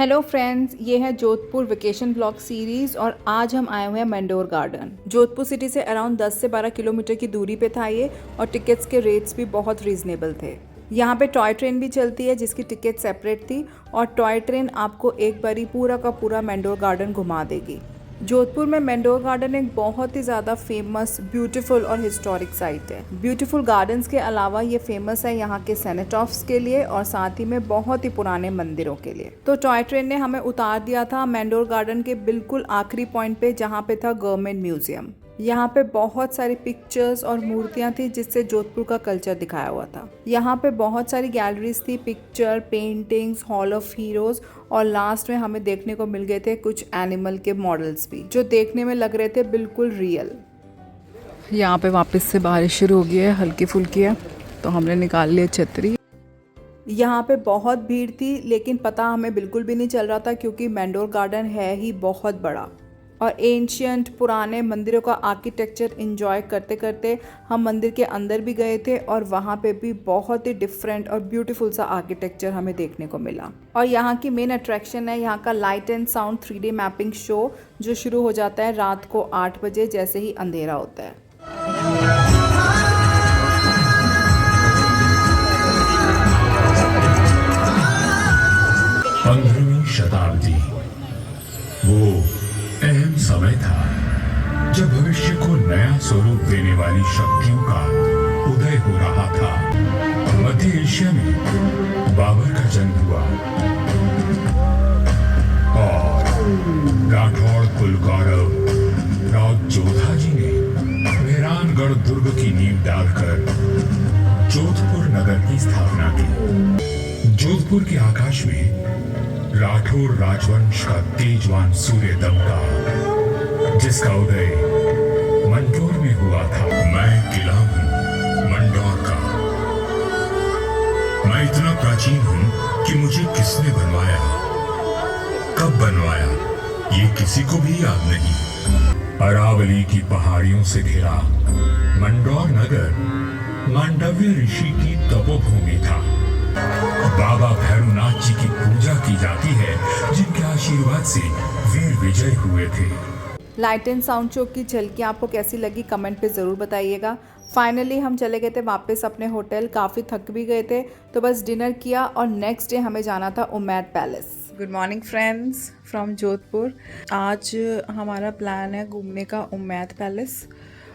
Hello friends, ये है Jodhpur vacation blog series और आज हम आए हुए हैं मैंडोर गार्डन। जोधपुर सिटी से अराउंड 10 से 12 किलोमीटर की दूरी पे था ये और टिकट्स के रेट्स भी बहुत रीजनेबल थे। यहाँ पे टॉय ट्रेन भी चलती है जिसकी टिकट सेपरेट थी और टॉय ट्रेन आपको एक बारी पूरा का पूरा मैंडोर गार्डन घुमा देगी। जोधपुर में मैंडोर गार्डन एक बहुत ही ज़्यादा फेमस, ब्यूटीफुल और हिस्टोरिक साइट है। ब्यूटीफुल गार्डन्स के अलावा ये फेमस है यहाँ के सेनेटॉफ्स के लिए और साथ ही में बहुत ही पुराने मंदिरों के लिए। तो टॉय ट्रेन ने हमें उतार दिया था मैंडोर गार्डन के बिल्कुल आखिरी पॉइंट पे जहाँ पे था गवर्नमेंट म्यूजियम। यहाँ पे बहुत सारी पिक्चर्स और मूर्तियाँ थी जिससे जोधपुर का कल्चर दिखाया हुआ था। यहाँ पे बहुत सारी गैलरीज थी, picture, paintings, hall of heroes और लास्ट में हमें देखने को मिल गए थे कुछ एनिमल के मॉडल्स भी जो देखने में लग रहे थे बिल्कुल रियल। यहाँ पे वापस से बारिश शुरू हो गई है, हल्की फुल्की है, तो हमने निकाल लिया छतरी। यहाँ पे बहुत भीड़ थी लेकिन पता हमें बिल्कुल भी नहीं चल रहा था क्योंकि मैंडोर गार्डन है ही बहुत बड़ा और एंशियंट पुराने मंदिरों का आर्किटेक्चर एंजॉय करते करते हम मंदिर के अंदर भी गए थे और वहाँ पे भी बहुत ही डिफरेंट और ब्यूटीफुल सा आर्किटेक्चर हमें देखने को मिला। और यहाँ की मेन अट्रैक्शन है यहाँ का light and sound 3D mapping show जो शुरू हो जाता है रात को 8 बजे जैसे ही अंधेरा होता है। 15वीं शताब्दी वो अहम समय था जब भविष्य को नया स्वरूप देने वाली शक्तियों का उदय हो रहा था। मध्य एशिया में बाबर का जन्म हुआ और राठौड़ कुल गौरव राव जोधा जी ने मेहरानगढ़ दुर्ग की नींव डालकर जोधपुर नगर की स्थापना की। जोधपुर के आकाश में राठौर राजवंश का तेजवान सूर्य दमका जिसका उदय मंडोर में हुआ था। मैं किला हूँ मंडोर का। मैं इतना प्राचीन हूँ कि मुझे किसने बनवाया, कब बनवाया, ये किसी को भी याद नहीं। अरावली की पहाड़ियों से घिरा मंडोर नगर मांडव्य ऋषि की तपोभूमि था। बाबा भैरवनाथ जी की पूजा की जाती है जिनके आशीर्वाद से वीर विजय हुए थे। लाइट एंड साउंड शो की झलकी आपको कैसी लगी कमेंट पे ज़रूर बताइएगा। फाइनली हम चले गए थे वापस अपने होटल, काफ़ी थक भी गए थे तो बस डिनर किया और नेक्स्ट डे हमें जाना था Umaid palace. Good morning friends from Jodhpur. आज हमारा प्लान है घूमने का उम्मैद पैलेस।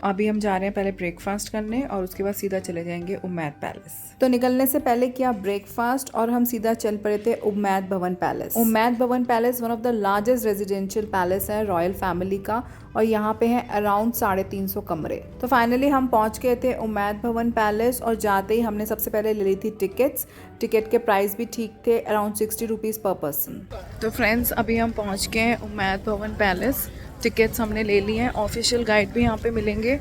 अभी हम जा रहे हैं पहले ब्रेकफास्ट करने और उसके बाद सीधा चले जाएंगे उम्मैद पैलेस। तो निकलने से पहले किया ब्रेकफास्ट और हम सीधा चल पड़े थे उम्मैद भवन पैलेस। उम्मैद भवन palace one of the largest residential palace है रॉयल फैमिली का और यहाँ पे है अराउंड 350 कमरे। तो फाइनली हम पहुँच गए थे उम्मैद भवन पैलेस और जाते ही हमने सबसे पहले ले ली थी टिकट्स। टिकट के प्राइस भी ठीक थे, अराउंड 60 रुपीज़ पर पर्सन। तो फ्रेंड्स अभी हम पहुँच गए हैं उम्मैद भवन पैलेस। टिकट्स हमने ले लिए हैं। ऑफिशियल गाइड भी यहाँ पे मिलेंगे।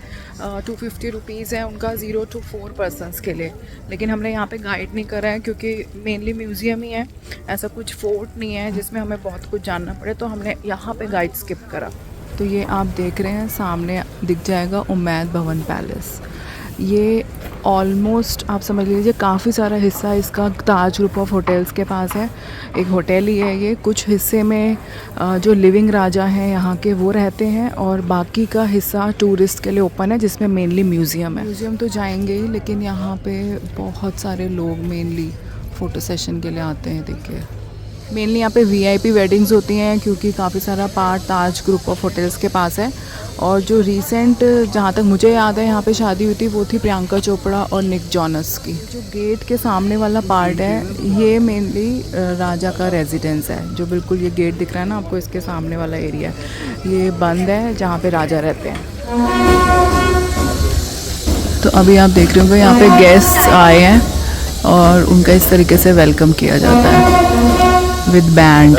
250 रुपीज़ है उनका 0 to 4 पर्सनस के लिए, लेकिन हमने यहाँ पे गाइड नहीं करा है क्योंकि मेनली म्यूज़ियम ही है, ऐसा कुछ फोर्ट नहीं है जिसमें हमें बहुत कुछ जानना पड़े, तो हमने यहाँ पे गाइड स्किप करा। तो ये आप देख रहे हैं सामने दिख जाएगा उम्मैद भवन पैलेस। ये ऑलमोस्ट आप समझ लीजिए काफ़ी सारा हिस्सा इसका ताज ग्रुप ऑफ होटल्स के पास है। एक होटल ही है ये। कुछ हिस्से में जो लिविंग राजा हैं यहाँ के वो रहते हैं और बाकी का हिस्सा टूरिस्ट के लिए ओपन है जिसमें मेनली म्यूज़ियम है। म्यूज़ियम तो जाएंगे ही लेकिन यहाँ पे बहुत सारे लोग मेनली फ़ोटो सेशन के लिए आते हैं। देखिए मेनली यहाँ पे VIP वेडिंग्स होती हैं क्योंकि काफ़ी सारा part Taj group of hotels के पास है। और जो रीसेंट जहाँ तक मुझे याद है यहाँ पे शादी हुई थी वो थी प्रियंका चोपड़ा और निक जॉनस की। जो गेट के सामने वाला पार्ट है ये मेनली राजा का रेजिडेंस है। जो बिल्कुल ये गेट दिख रहा है ना आपको, इसके सामने वाला एरिया ये बंद है जहाँ पे राजा रहते हैं। तो अभी आप देख रहे होंगे यहाँ पे गेस्ट आए हैं और उनका इस तरीके से वेलकम किया जाता है विद बैंड।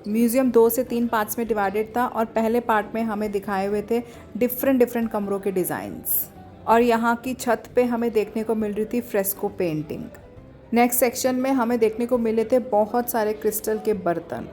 म्यूज़ियम 2 से 3 पार्ट्स में डिवाइडेड था और पहले पार्ट में हमें दिखाए हुए थे डिफरेंट कमरों के डिज़ाइंस और यहाँ की छत पे हमें देखने को मिल रही थी फ्रेस्को पेंटिंग। नेक्स्ट सेक्शन में हमें देखने को मिले थे बहुत सारे क्रिस्टल के बर्तन।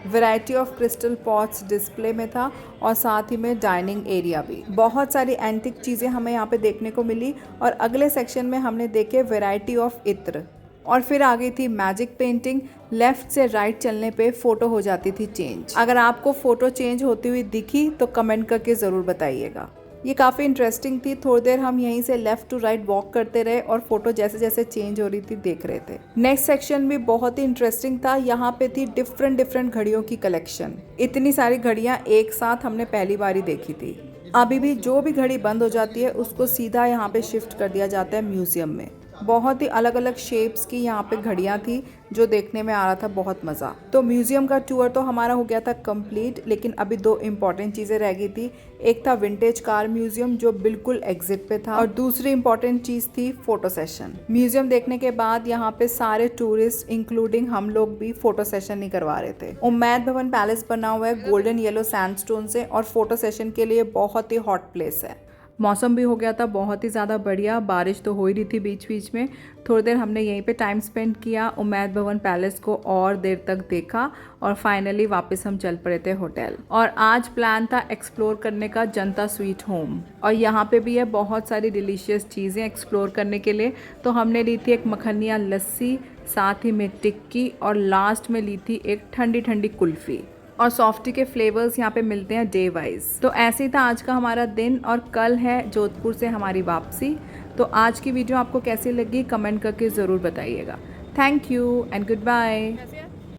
Variety of crystal pots display में था और साथ ही में डाइनिंग एरिया भी। बहुत सारी एंटिक चीज़ें हमें यहाँ पे देखने को मिली और अगले सेक्शन में हमने देखे वैरायटी ऑफ इत्र और फिर आ गई थी मैजिक पेंटिंग। लेफ्ट से राइट चलने पे फ़ोटो हो जाती थी चेंज। अगर आपको फ़ोटो चेंज होती हुई दिखी तो कमेंट करके ज़रूर बताइएगा। ये काफ़ी इंटरेस्टिंग थी। थोड़ी देर हम यहीं से लेफ़्ट टू राइट वॉक करते रहे और फोटो जैसे जैसे चेंज हो रही थी देख रहे थे। नेक्स्ट सेक्शन भी बहुत ही इंटरेस्टिंग था। यहाँ पे थी डिफरेंट घड़ियों की कलेक्शन। इतनी सारी घड़ियाँ एक साथ हमने पहली बार ही देखी थी। अभी भी जो भी घड़ी बंद हो जाती है उसको सीधा यहाँ पे शिफ्ट कर दिया जाता है म्यूज़ियम में। बहुत ही अलग अलग शेप्स की यहाँ पे घड़ियाँ थी जो देखने में आ रहा था बहुत मज़ा। तो म्यूज़ियम का टूर तो हमारा हो गया था कंप्लीट, लेकिन अभी दो इम्पॉर्टेंट चीज़ें रह गई थी। एक था विंटेज कार म्यूज़ियम जो बिल्कुल एग्जिट पे था और दूसरी इम्पॉर्टेंट चीज़ थी फ़ोटो सेशन। म्यूज़ियम देखने के बाद यहाँ पे सारे टूरिस्ट इंक्लूडिंग हम लोग भी फ़ोटो सेशन नहीं करवा रहे थे। उम्मैद भवन पैलेस बना हुआ है गोल्डन येलो सैंडस्टोन से और फ़ोटो सेशन के लिए बहुत ही हॉट प्लेस है। मौसम भी हो गया था बहुत ही ज़्यादा बढ़िया, बारिश तो हो ही रही थी बीच बीच में। थोड़ी देर हमने यहीं पे टाइम स्पेंड किया, उम्मैद भवन पैलेस को और देर तक देखा और फाइनली वापस हम चल पड़े थे होटल। और आज प्लान था एक्सप्लोर करने का जनता स्वीट होम और यहाँ पे भी है बहुत सारी डिलीशियस चीज़ें एक्सप्लोर करने के लिए। तो हमने ली थी एक मखनिया लस्सी, साथ ही में टिक्की और लास्ट में ली थी एक ठंडी ठंडी कुल्फ़ी। और सॉफ्टी के फ्लेवर्स यहाँ पे मिलते हैं डे वाइज। तो ऐसे ही था आज का हमारा दिन और कल है जोधपुर से हमारी वापसी। तो आज की वीडियो आपको कैसी लगी कमेंट करके ज़रूर बताइएगा। Thank you and good bye.